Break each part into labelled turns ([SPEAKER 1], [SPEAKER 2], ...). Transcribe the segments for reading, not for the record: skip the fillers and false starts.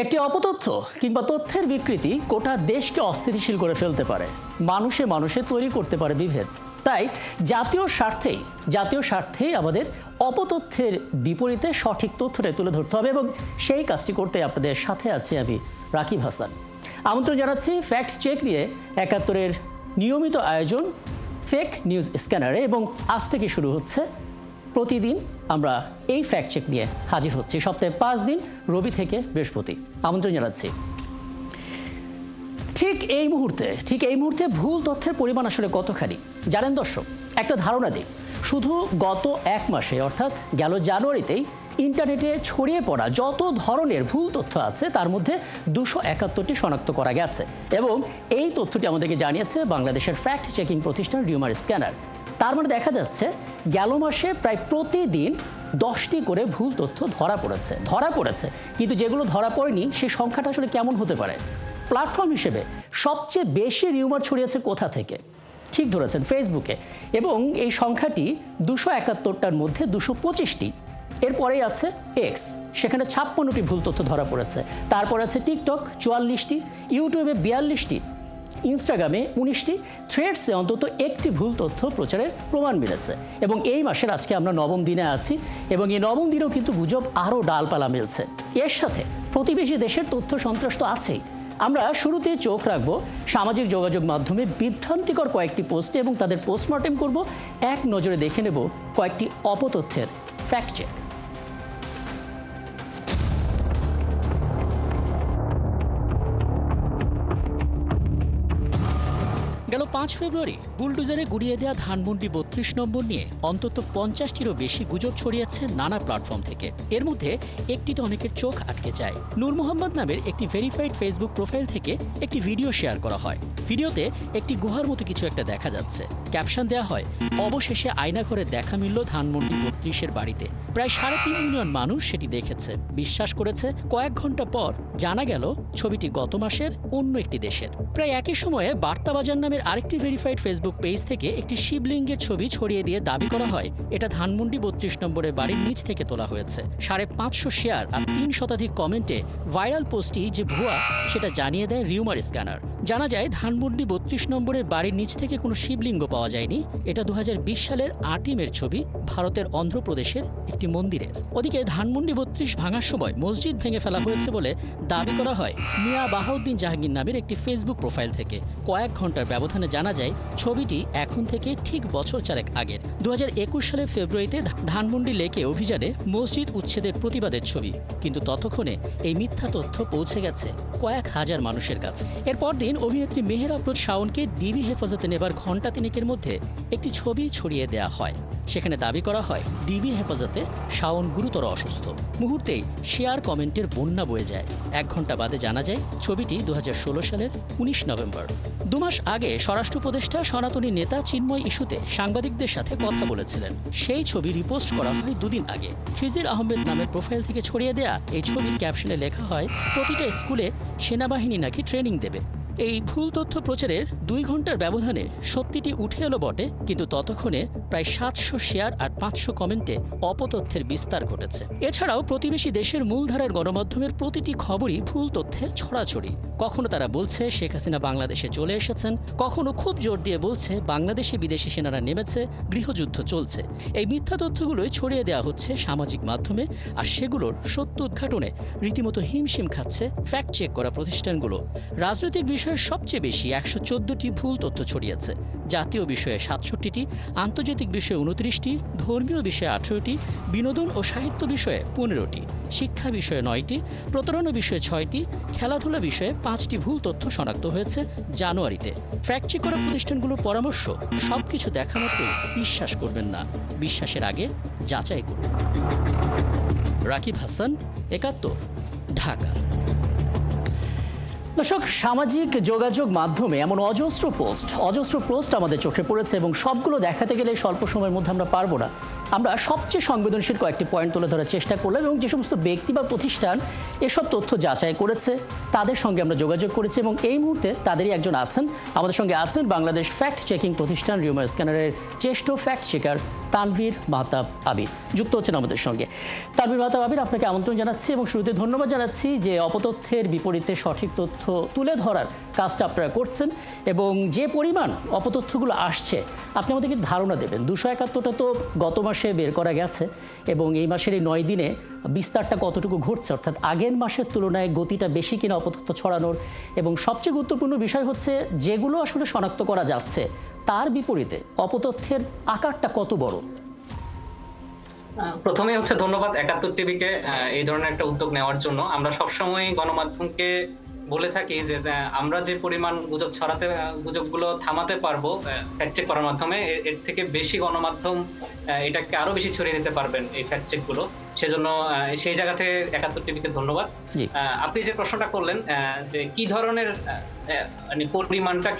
[SPEAKER 1] একটি অপতথ্য কিংবা তথ্যের বিকৃতি গোটা দেশকে অস্থিতিশীল করে ফেলতে পারে, মানুষে মানুষে তৈরি করতে পারে বিভেদ। তাই জাতীয় স্বার্থেই আমাদের অপতথ্যের বিপরীতে সঠিক তথ্যটাই তুলে ধরতে হবে এবং সেই কাজটি করতে আপনাদের সাথে আছি আমি রাকিব হাসান। আমন্ত্রণ জানাচ্ছি ফ্যাক্ট চেক নিয়ে ৭১-এর নিয়মিত আয়োজন ফেক নিউজ স্ক্যানারে, এবং আজ থেকে শুরু হচ্ছে প্রতিদিন আমরা এই ফ্যাক্ট চেক নিয়ে হাজির হচ্ছি, সপ্তাহে 5 দিন, রবি থেকে বৃহস্পতি। আমন্ত্রণ জানাচ্ছি। ঠিক এই মুহূর্তে ভুল তথ্যের পরিমাণ আসলে কতখানি জানেন দর্শক? একটা ধারণা দিই, শুধু গত 1 মাসে অর্থাৎ গেল জানুয়ারিতেই ইন্টারনেটে ছড়িয়ে পড়া যত ধরনের ভুল তথ্য আছে তার মধ্যে 271টি শনাক্ত করা গেছে, এবং এই তথ্যটি আমাদেরকে জানিয়েছে বাংলাদেশের ফ্যাক্ট চেকিং প্রতিষ্ঠান রিউমার স্ক্যানার। তার মানে দেখা যাচ্ছে গেল মাসে প্রায় প্রতিদিন 10টি করে ভুল তথ্য ধরা পড়েছে। কিন্তু যেগুলো ধরা পড়েনি সেই সংখ্যাটা আসলে কেমন হতে পারে? প্ল্যাটফর্ম হিসেবে সবচেয়ে বেশি রিউমার ছড়িয়েছে কোথা থেকে? ঠিক ধরেছেন, ফেসবুকে, এবং এই সংখ্যাটি 271টার মধ্যে 225টি। এরপরেই আছে এক্স, সেখানে 56টি ভুল তথ্য ধরা পড়েছে। তারপর আছে টিকটক 44টি, ইউটিউবে 42টি, ইনস্টাগ্রামে 19টি, থ্রেডসে অন্তত 1টি ভুল তথ্য প্রচারের প্রমাণ মিলেছে। এবং এই মাসের আজকে আমরা 9ম দিনে আছি, এবং এই 9ম দিনেও কিন্তু গুজব আরও ডালপালা মিলছে। এর সাথে প্রতিবেশী দেশের তথ্য সন্ত্রাস তো আছেই। আমরা শুরুতে চোখ রাখবো সামাজিক যোগাযোগ মাধ্যমে বিভ্রান্তিকর কয়েকটি পোস্টে, এবং তাদের পোস্টমর্টেম করব, এক নজরে দেখে নেব কয়েকটি অপতথ্যের ফ্যাক্ট চেক। গেল 5 ফেব্রুয়ারি বুলডোজারে গুড়িয়ে দেওয়া ধানমন্ডি 32 নম্বর নিয়ে অন্তত 50টিরও বেশি গুজব ছড়িয়েছে নানা প্ল্যাটফর্ম থেকে। এর মধ্যে একটিতে অনেকের চোখ আটকে যায়। নূর মোহাম্মদ নামের একটি ভেরিফাইড ফেসবুক প্রোফাইল থেকে একটি ভিডিও শেয়ার করা হয়। ভিডিওতে একটি গুহার মতো কিছু একটা দেখা যাচ্ছে। ক্যাপশন দেওয়া হয়, অবশেষে আয়নাঘরে দেখা মিলল ধানমন্ডি 32-এর বাড়িতে। প্রায় 3.5 মিলিয়ন মানুষ সেটি দেখেছে, বিশ্বাস করেছে। কয়েক ঘন্টা পর জানা গেল ছবিটি গত মাসের অন্য একটি দেশের। প্রায় একই সময়ে বার্তাবাজার নামের আরেকটি ভেরিফাইড ফেসবুক পেজ থেকে একটি শিবলিঙ্গের ছবি ছড়িয়ে দিয়ে দাবি করা হয় এটা ধানমন্ডি 32 নম্বরের বাড়ির নিচ থেকে তোলা হয়েছে। 550 শেয়ার আর 3 শতাধিক কমেন্টে ভাইরাল পোস্টটি যে ভুয়া সেটা জানিয়ে দেয় রিউমার স্ক্যানার। জানা যায় ধানমন্ডি 32 নম্বরের বাড়ির নিচ থেকে কোনো শিবলিঙ্গ পাওয়া যায়নি। এটা 2020 সালের 8 মের ছবি, ভারতের অন্ধ্রপ্রদেশের একটি মন্দিরের। ওদিকে ধানমন্ডি 32 ভাঙার সময় মসজিদ ভেঙে ফেলা হয়েছে বলে দাবি করা হয় মিয়া বাহাউদ্দিন জাহাঙ্গীর নামের একটি ফেসবুক প্রোফাইল থেকে। কয়েক ঘন্টার ব্যবধানে জানা যায় ছবিটি এখন থেকে ঠিক বছর 4 আগের 2021 সালের ফেব্রুয়ারিতে ধানমন্ডি লেকে অভিযানে মসজিদ উচ্ছেদের প্রতিবাদের ছবি। কিন্তু ততক্ষণে এই মিথ্যা তথ্য পৌঁছে গেছে কয়েক হাজার মানুষের কাছে। এরপর দিন অভিনেত্রী মেহের আফরোজ শাওনকে ডিবি হেফাজতে নেবার ঘণ্টা 3 মধ্যে একটি ছবি ছড়িয়ে দেওয়া হয়। সেখানে দাবি করা হয় ডিবি হেফাজতে শাওন গুরুতর অসুস্থ। মুহূর্তেই শেয়ার কমেন্টের বন্যা বয়ে যায়। 1 ঘন্টা বাদে জানা যায় ছবিটি 2016 সালের 19 নভেম্বর। 2 মাস আগে স্বরাষ্ট্র উপদেষ্টা সনাতনী নেতা চিন্ময় ইস্যুতে সাংবাদিকদের সাথে কথা বলেছিলেন। সেই ছবি রিপোস্ট করা হয় 2 দিন আগে। খিজির আহমেদ নামের প্রোফাইল থেকে ছড়িয়ে দেয়া এই ছবির ক্যাপশনে লেখা হয় প্রতিটা স্কুলে সেনাবাহিনী নাকি ট্রেনিং দেবে। এই ভুল তথ্য প্রচারের 2 ঘন্টার ব্যবধানে সত্যিটি উঠে এলো বটে, কিন্তু ততক্ষণে প্রায় 700 শেয়ার আর 500 কমেন্টে অপতথ্যের বিস্তার ঘটেছে। এছাড়াও প্রতিবেশী দেশের মূলধারার গণমাধ্যমের প্রতিটি খবরই ভুল তথ্যের ছড়াছড়ি। কখনো তারা বলছে শেখ হাসিনা বাংলাদেশে চলে এসেছেন, কখনো খুব জোর দিয়ে বলছে বাংলাদেশে বিদেশি সেনারা নেমেছে, গৃহযুদ্ধ চলছে। এই মিথ্যা তথ্যগুলোই ছড়িয়ে দেওয়া হচ্ছে সামাজিক মাধ্যমে, আর সেগুলোর সত্য উদ্ঘাটনে রীতিমতো হিমশিম খাচ্ছে ফ্যাক্ট চেক করা প্রতিষ্ঠানগুলো। রাজনৈতিক বিষয়ে সবচেয়ে বেশি 114টি ভুল তথ্য ছড়িয়েছে, জাতীয় বিষয়ে 67টি, আন্তর্জাতিক বিষয়ে 29টি, ধর্মীয় বিষয়ে 18টি, বিনোদন ও সাহিত্য বিষয়ে 15টি, শিক্ষা বিষয়ে 9টি, প্রতারণা বিষয়ে 6টি, খেলাধুলা বিষয়ে 5টি ভুল তথ্য শনাক্ত হয়েছে জানুয়ারিতে। ফ্যাক্ট চেক করা প্রতিষ্ঠানগুলোর পরামর্শ, সবকিছু দেখা মাত্রই বিশ্বাস করবেন না, বিশ্বাসের আগে যাচাই করুন। রাকিব হাসান, ৭১, ঢাকা। দর্শক, সামাজিক যোগাযোগ মাধ্যমে এমন অজস্র পোস্ট আমাদের চোখে পড়েছে, এবং সবগুলো দেখাতে গেলে স্বল্প সময়ের মধ্যে আমরা পারবো না। আমরা সবচেয়ে সংবেদনশীল কয়েকটি পয়েন্ট তুলে ধরার চেষ্টা করলাম, এবং যে সমস্ত ব্যক্তি বা প্রতিষ্ঠান এসব তথ্য যাচাই করেছে তাদের সঙ্গে আমরা যোগাযোগ করেছি, এবং এই মুহূর্তে তাদেরই একজন আছেন আমাদের সঙ্গে বাংলাদেশ ফ্যাক্ট চেকিং প্রতিষ্ঠান রিউমার স্ক্যানারের জ্যেষ্ঠ ফ্যাক্ট চেকার তানভীর মাহতাব আবির যুক্ত হচ্ছেন আমাদের সঙ্গে। তানভীর মাহতাব আবির, আপনাকে আমন্ত্রণ জানাচ্ছি এবং শুরুতে ধন্যবাদ জানাচ্ছি যে অপতথ্যের বিপরীতে সঠিক তথ্য তুলে ধরার কাজটা আপনারা করছেন এবং যে পরিমাণ অপতথ্যগুলো আসছে আপনি আমাদেরকে ধারণা দেবেন। 271টা তো গত মাসে বের করা গেছে এবং এই মাসের এই 9 দিনে বিস্তারটা কতটুকু ঘটছে, অর্থাৎ আগের মাসের তুলনায় গতিটা বেশি কিনা অপতথ্য ছড়ানোর, এবং সবচেয়ে গুরুত্বপূর্ণ বিষয় হচ্ছে যেগুলো আসলে শনাক্ত করা যাচ্ছে তার বিপরীতে অপতথ্যের আকারটা কত বড়।
[SPEAKER 2] প্রথমে হচ্ছে ধন্যবাদ ৭১ টিভিকে এই ধরনের একটা উদ্যোগ নেওয়ার জন্য। আমরা সবসময় গণমাধ্যমকে বলে থাকি যে আমরা যে পরিমাণ গুজবগুলো থামাতে পারবো ফ্যাক্ট চেক করার মাধ্যমে, এর থেকে বেশি গণমাধ্যম এটাকে আরো বেশি ছড়িয়ে দিতে পারবেন এই ফ্যাক্ট চেক গুলো। সেজন্য সেই জায়গা থেকে ৭১ টিভিকে ধন্যবাদ। আপনি যে প্রশ্নটা করলেন যে কি ধরনের মানে পরিমাণটা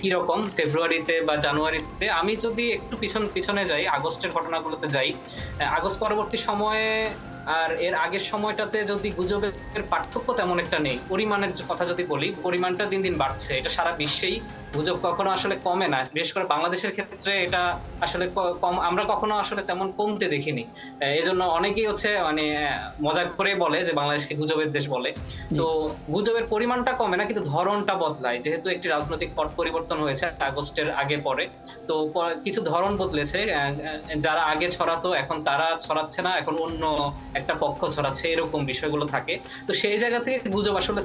[SPEAKER 2] কি রকম ফেব্রুয়ারিতে বা জানুয়ারিতে, আমি যদি একটু পিছনে যাই, আগস্টের ঘটনাগুলোতে যাই, আগস্ট পরবর্তী সময়ে আর এর আগের সময়টাতে যদি গুজবের পার্থক্য তেমন একটা নেই। পরিমাণের কথা যদি বলি, পরিমাণটা দিন দিন বাড়ছে। এটা সারা বিশ্বেই, গুজব কখনো আসলে কমে না। বিশেষ করে বাংলাদেশের ক্ষেত্রে এটা আসলে কম, আমরা কখনো আসলে তেমন কমতে দেখিনি। এই জন্য অনেকেই হচ্ছে মানে মজা করে বলে যে বাংলাদেশকে গুজবের দেশ বলে। তো গুজবের পরিমাণটা কমে না, কিন্তু ধরনটা বদলায়। যেহেতু একটি রাজনৈতিক পট পরিবর্তন হয়েছে আগস্টের আগে পরে, তো কিছু ধরন বদলেছে। যারা আগে ছড়াতো এখন তারা ছড়াচ্ছে না, এখন অন্য একটা পক্ষ ছড়াচ্ছে, এরকম বিষয়গুলো থাকে। তো সেই জায়গা থেকে গুজব আসলে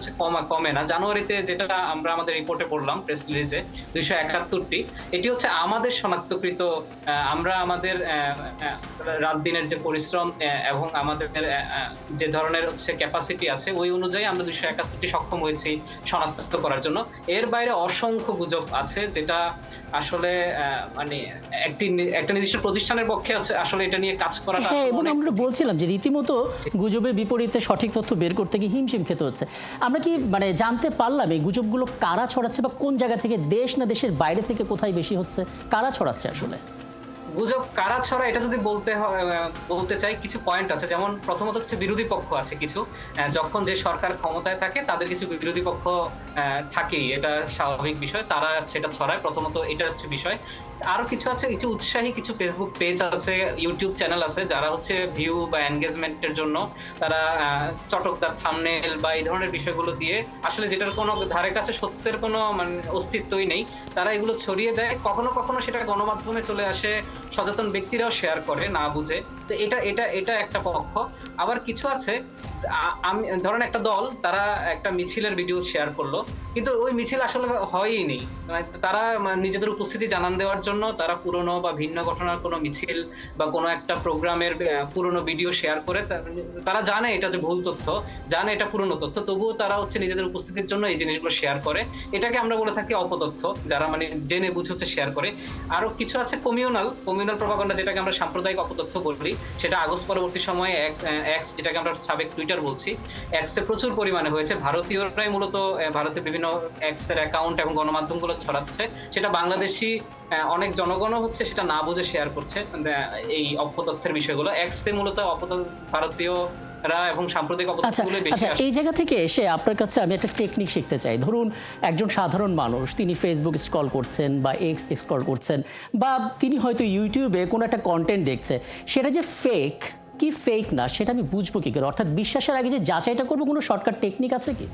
[SPEAKER 2] কমে না। জানুয়ারিতে যেটা আমরা আমাদের রিপোর্টে পড়লাম, প্রেস রিলিজে 271টি, এটি হচ্ছে আমাদের শনাক্তকৃত, আমরা আমাদের রাত দিনের যে পরিশ্রম এবং আমাদের যে ধরনের হচ্ছে ক্যাপাসিটি আছে ওই অনুযায়ী আমরা 271টি সক্ষম হয়েছি শনাক্ত করার জন্য। এর বাইরে অসংখ্য গুজব আছে যেটা আসলে মানে একটা নির্দিষ্ট প্রতিষ্ঠানের পক্ষে আসলে এটা নিয়ে কাজ করাটা।
[SPEAKER 1] হ্যাঁ, এবং আমরা বলছিলাম যে রীতিমতো গুজবের বিপরীতে সঠিক তথ্য বের করতে গিয়ে হিমশিম খেতে হচ্ছে। আমরা কি মানে জানতে পারলাম এই গুজবগুলো কারা ছড়াচ্ছে বা কোন জায়গা থেকে, দেশ না দেশের বাইরে থেকে কোথায় বেশি হচ্ছে, কারা ছড়াচ্ছে আসলে?
[SPEAKER 2] গুজব কারা ছড়া এটা যদি বলতে চাই, কিছু পয়েন্ট আছে। যেমন প্রথমত হচ্ছে বিরোধী পক্ষ আছে কিছু, যখন যে সরকার ক্ষমতায় থাকে তাদের কিছু বিরোধী পক্ষ থাকেই, এটা স্বাভাবিক বিষয়, তারা সেটা ছড়ায়। প্রথমত এটা হচ্ছে বিষয়। আরো কিছু আছে, কিছু উৎসাহী কিছু ফেসবুক পেজ আছে, ইউটিউব চ্যানেল আছে, যারা হচ্ছে ভিউ বা এনগেজমেন্টের জন্য তারা চটকদার থাম্বনেল বা এই ধরনের বিষয়গুলো দিয়ে আসলে যেটার কোনো ধারে কাছে সত্যের কোনো মানে অস্তিত্বই নেই, তারা এগুলো ছড়িয়ে দেয়। কখনো কখনো সেটা গণমাধ্যমে চলে আসে, সচেতন ব্যক্তিরাও শেয়ার করে না বুঝে। তো এটা একটা পক্ষ। আবার কিছু আছে, আমি ধরেন একটা দল তারা একটা মিছিলের ভিডিও শেয়ার করলো, কিন্তু ওই মিছিল আসলে হয়ই নেই। তারা নিজেদের উপস্থিতি জানান দেওয়ার জন্য তারা পুরনো বা ভিন্ন ঘটনার কোনো মিছিল বা কোনো একটা প্রোগ্রামের পুরনো ভিডিও শেয়ার করে, তারা জানে এটা যে ভুল তথ্য, জানে এটা পুরনো তথ্য, তবুও তারা হচ্ছে নিজেদের উপস্থিতির জন্য এই জিনিসগুলো শেয়ার করে। এটাকে আমরা বলে থাকি অপতথ্য, যারা মানে জেনে বুঝে হচ্ছে শেয়ার করে। আরো কিছু আছে কমিউনাল প্রপাগান্ডা, যেটাকে আমরা সাম্প্রদায়িক অপতথ্য বলি। সেটা আগস্ট পরবর্তী সময়ে এক্স, যেটাকে আমরা সাবেক টুইটার বলছি, এক্সে প্রচুর পরিমাণে হয়েছে। ভারতীয়রাই মূলত ভারতের বিভিন্ন এক্সের অ্যাকাউন্ট এবং গণমাধ্যমগুলো ছড়াচ্ছে। সেটা বাংলাদেশি অনেক জনগণও হচ্ছে সেটা না বুঝে শেয়ার করছে এই অপতথ্যের বিষয়গুলো। এক্সে মূলত ভারতীয় এবং সাম্প্রদায়িক অপতথ্যগুলো বেশি।
[SPEAKER 1] আচ্ছা, এই জায়গা থেকে এসে আপনার কাছে আমি একটা টেকনিক শিখতে চাই। ধরুন একজন সাধারণ মানুষ, তিনি ফেসবুক স্ক্রল করছেন বা এক্স স্ক্রল করছেন, বা তিনি হয়তো ইউটিউবে কোনো একটা কন্টেন্ট দেখছে, সেটা যে ফেক কি ফেক না সেটা আমি বুঝবো কি করে? অর্থাৎ বিশ্বাসের আগে যে যাচাইটা করবো, কোনো শর্টকাট টেকনিক আছে কি?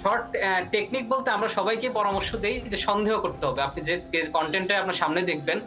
[SPEAKER 2] শর্ট টেকনিক বলতে আমরা সবাইকে পরামর্শ দেই যে সন্দেহ করতে হবে। আপনি যে কন্টেন্টটা আপনার সামনে দেখবেন,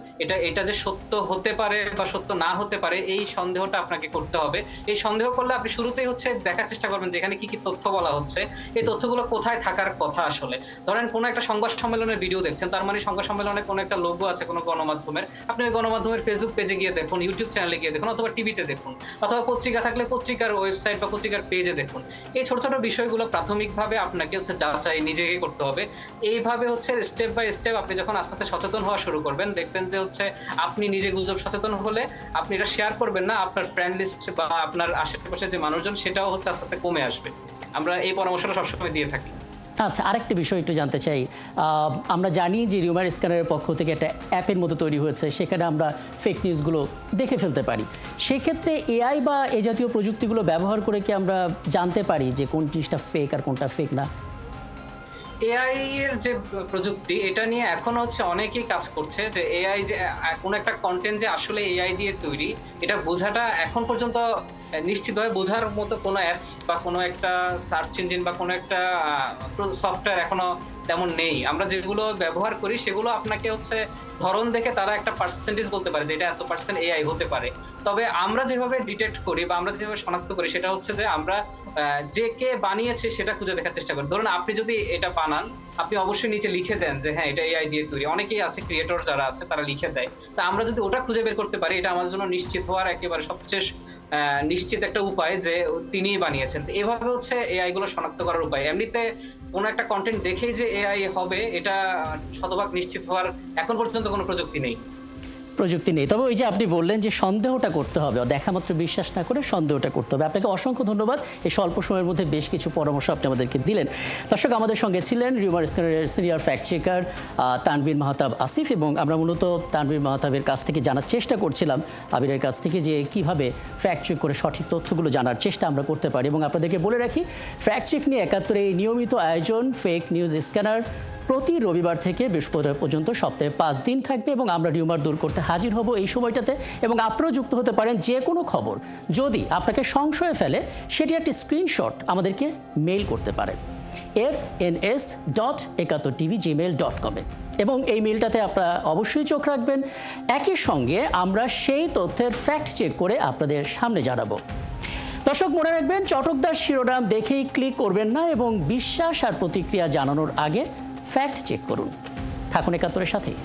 [SPEAKER 2] এটা যে সত্য হতে পারে বা সত্য না হতে পারে, এই সন্দেহটা আপনাকে করতে হবে। এই সন্দেহ করলে আপনি শুরুতেই হচ্ছে দেখার চেষ্টা করবেন যেখানে কি কি তথ্য বলা হচ্ছে, এই তথ্যগুলো কোথায় থাকার কথা। আসলে ধরেন কোনো একটা সংবাদ সম্মেলনের ভিডিও দেখছেন, তার মানে সংবাদ সম্মেলনে কোনো একটা লোগো আছে কোনো গণমাধ্যমের, আপনি ওই গণমাধ্যমের ফেসবুক পেজে গিয়ে দেখুন, ইউটিউব চ্যানেলে গিয়ে দেখুন, অথবা টিভিতে দেখুন, অথবা পত্রিকা থাকলে পত্রিকার ওয়েবসাইট বা পত্রিকার পেজে দেখুন। এই ছোট ছোট বিষয়গুলো প্রাথমিকভাবে আপনাকে হচ্ছে যাচাই নিজেকে করতে হবে। এইভাবে হচ্ছে স্টেপ বাই স্টেপ আপনি যখন আস্তে আস্তে সচেতন হওয়া শুরু করবেন, দেখবেন যে হচ্ছে আপনি নিজে গুজব সচেতন হলে আপনি এটা শেয়ার করবেন না, আপনার ফ্রেন্ড লিস্ট বা আপনার আশেপাশে যে মানুষজন সেটাও হচ্ছে আস্তে আস্তে কমে আসবে। আমরা এই পরামর্শটা সবসময় দিয়ে থাকি।
[SPEAKER 1] আচ্ছা, আরেকটা বিষয় একটু জানতে চাই। আমরা জানি যে রিউমার স্ক্যানারের পক্ষ থেকে একটা অ্যাপের মতো তৈরি হয়েছে, সেখানে আমরা ফেক নিউজগুলো দেখে ফেলতে পারি। সেক্ষেত্রে এআই বা এ জাতীয় প্রযুক্তিগুলো ব্যবহার করে কি আমরা জানতে পারি যে কোন জিনিসটা ফেক আর কোনটা ফেক না?
[SPEAKER 2] এআই এর যে প্রযুক্তি এটা নিয়ে এখন হচ্ছে অনেকেই কাজ করছে, যে এআই যে কোনো একটা কন্টেন্ট যে আসলে এআই দিয়ে তৈরি এটা বোঝাটা এখন পর্যন্ত নিশ্চিতভাবে বোঝার মতো কোনো অ্যাপস বা কোনো একটা সার্চ ইঞ্জিন বা কোনো একটা সফটওয়্যার এখনো তেমন নেই। আমরা যেগুলো ব্যবহার করি সেগুলো আপনাকে হচ্ছে ধরন দেখে তারা একটা পার্সেন্টেজ বলতে পারে যে এটা এত পার্সেন্ট এআই হতে পারে। তবে আমরা যেভাবে ডিটেক্ট করি বা আমরা যেভাবে শনাক্ত করি সেটা হচ্ছে যে আমরা যে কে বানিয়েছে সেটা খুঁজে দেখার চেষ্টা করি। ধরুন আপনি যদি এটা বানান, আপনি অবশ্যই নিচে লিখে দেন যে হ্যাঁ এটা এআই দিয়ে তৈরি। অনেকেই আছে ক্রিয়েটর যারা আছে তারা লিখে দেয়। তা আমরা যদি ওটা খুঁজে বের করতে পারি, এটা আমাদের জন্য নিশ্চিত হওয়ার একেবারে সবচেয়ে নিশ্চিত একটা উপায় যে তিনিই বানিয়েছেন। তো এভাবে হচ্ছে এআই গুলো শনাক্ত করার উপায়। এমনিতে কোনো একটা কন্টেন্ট দেখেই যে এআই হবে এটা শতভাগ নিশ্চিত হওয়ার এখন পর্যন্ত কোনো প্রযুক্তি নেই।
[SPEAKER 1] প্রযুক্তি নেই, তবে ওই যে আপনি বললেন যে সন্দেহটা করতে হবে, দেখা মাত্র বিশ্বাস না করে সন্দেহটা করতে হবে। আপনাকে অসংখ্য ধন্যবাদ, এই স্বল্প সময়ের মধ্যে বেশ কিছু পরামর্শ আপনি আমাদেরকে দিলেন। দর্শক, আমাদের সঙ্গে ছিলেন রিউমার স্ক্যানারের senior fact checker Tanvir Mahtab Asif, এবং আমরা মূলত তানভীর মাহতাবের কাছ থেকে জানার চেষ্টা করছিলাম, আবিরের কাছ থেকে, যে কিভাবে ফ্যাক্ট চেক করে সঠিক তথ্যগুলো জানার চেষ্টা আমরা করতে পারি। এবং আপনাদেরকে বলে রাখি, ফ্যাক্ট চেক নিয়ে ৭১ এই নিয়মিত আয়োজন ফেক নিউজ স্ক্যানার প্রতি রবিবার থেকে বৃহস্পতিবার পর্যন্ত সপ্তাহে ৫ দিন থাকবে, এবং আমরা রিউমার দূর করতে হাজির হব এই সময়টাতে। এবং আপনারাও যুক্ত হতে পারেন যে কোনো খবর যদি আপনাকে সংশয়ে ফেলে, সেটি একটি স্ক্রিনশট আমাদেরকে মেইল করতে পারেন fns.71tv@gmail.com এবং এই মেইলটাতে আপনারা অবশ্যই চোখ রাখবেন। একই সঙ্গে আমরা সেই তথ্যের ফ্যাক্ট চেক করে আপনাদের সামনে জানাবো। দর্শক, মনে রাখবেন, চটকদার শিরোনাম দেখেই ক্লিক করবেন না, এবং বিশ্বাস আর প্রতিক্রিয়া জানানোর আগে ফ্যাক্ট চেক করুন। থাকুন ৭১-এর সাথেই।